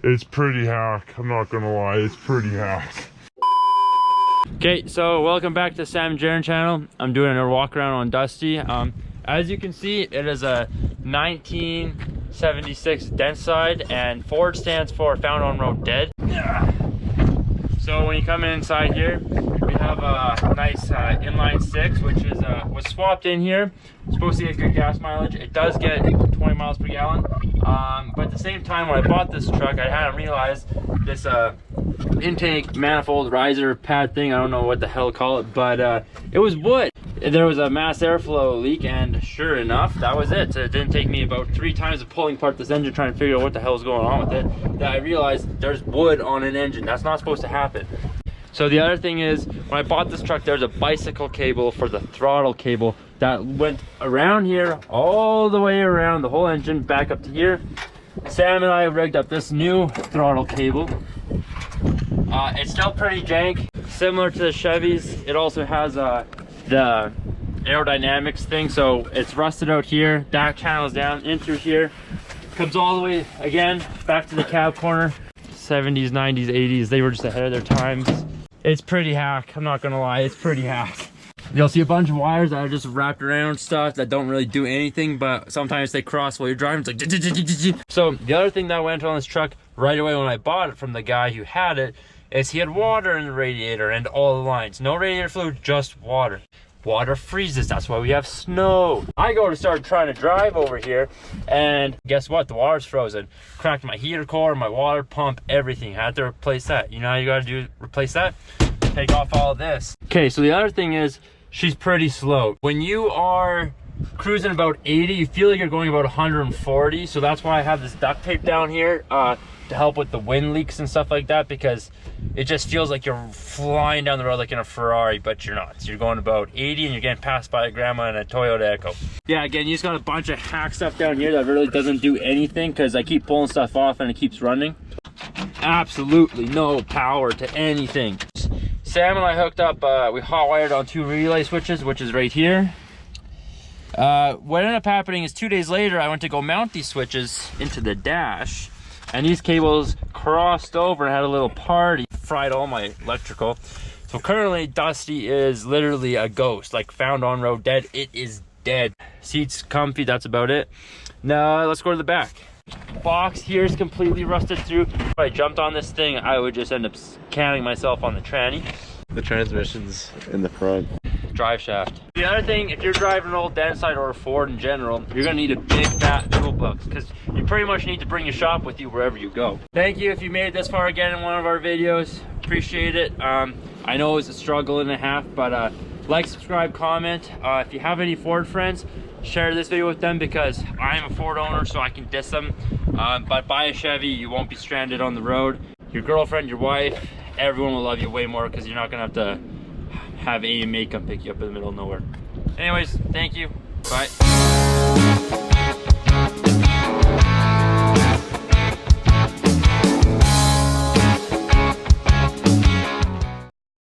It's pretty hack. I'm not gonna lie, it's pretty hack. Okay, so welcome back to Sam and Jaron channel. I'm doing a walk around on Dusty. As you can see, it is a 1976 Dent-Side, and Ford stands for Found on Road Dead. So when you come inside here, we have a nice inline 6, which is was swapped in here. It's supposed to get good gas mileage. It does get 20 miles per gallon. But at the same time, when I bought this truck, I hadn't realized this intake manifold riser pad thing, I don't know what the hell to call it, but it was wood. There was a mass airflow leak, and sure enough, that was it. So it didn't take me about 3 times of pulling apart this engine trying to figure out what the hell is going on with it, that I realized there's wood on an engine. That's not supposed to happen. So the other thing is, when I bought this truck, there's a bicycle cable for the throttle cable that went around here, all the way around the whole engine, back up to here. Sam and I rigged up this new throttle cable. It's still pretty jank, similar to the Chevys. It also has the aerodynamics thing, so it's rusted out here. That channel's down in through here, comes all the way again back to the cab corner. 70s, 90s, 80s, they were just ahead of their times. It's pretty hack, I'm not gonna lie, it's pretty hack. You'll see a bunch of wires that are just wrapped around stuff that don't really do anything, but sometimes they cross while you're driving. It's like so the other thing that went on this truck right away when I bought it from the guy who had it is he had water in the radiator and all the lines. No radiator fluid, just water. Water freezes, that's why we have snow. I go to start trying to drive over here, and guess what? The water's frozen. Cracked my heater core, my water pump, everything. Had to replace that. You know how you gotta do, replace that? Take off all of this. Okay, so the other thing is, she's pretty slow. When you are cruising about 80, you feel like you're going about 140, so that's why I have this duct tape down here to help with the wind leaks and stuff like that, because it just feels like you're flying down the road like in a Ferrari, but you're not. So you're going about 80 and you're getting passed by a grandma in a Toyota Echo. Yeah, again, you just got a bunch of hack stuff down here that really doesn't do anything because I keep pulling stuff off and it keeps running. Absolutely no power to anything. Sam and I hooked up, we hot wired on 2 relay switches, which is right here. What ended up happening is 2 days later, I went to go mount these switches into the dash, and these cables crossed over and had a little party, fried all my electrical. So currently Dusty is literally a ghost, like found on road dead. It is dead. Seats comfy, that's about it. Now let's go to the back. Box here is completely rusted through. If I jumped on this thing, I would just end up canning myself on the tranny. The transmission's in the front. Drive shaft. The other thing, if you're driving an old Dent-Side or a Ford in general, you're gonna need a big fat toolbox because you pretty much need to bring your shop with you wherever you go. Thank you if you made it this far again in one of our videos. Appreciate it. I know it was a struggle and a half, but like, subscribe, comment. If you have any Ford friends, share this video with them because I'm a Ford owner, so I can diss them. But buy a Chevy, you won't be stranded on the road. Your girlfriend, your wife, everyone will love you way more because you're not gonna have to have a mate come pick you up in the middle of nowhere. Anyways, thank you. Bye.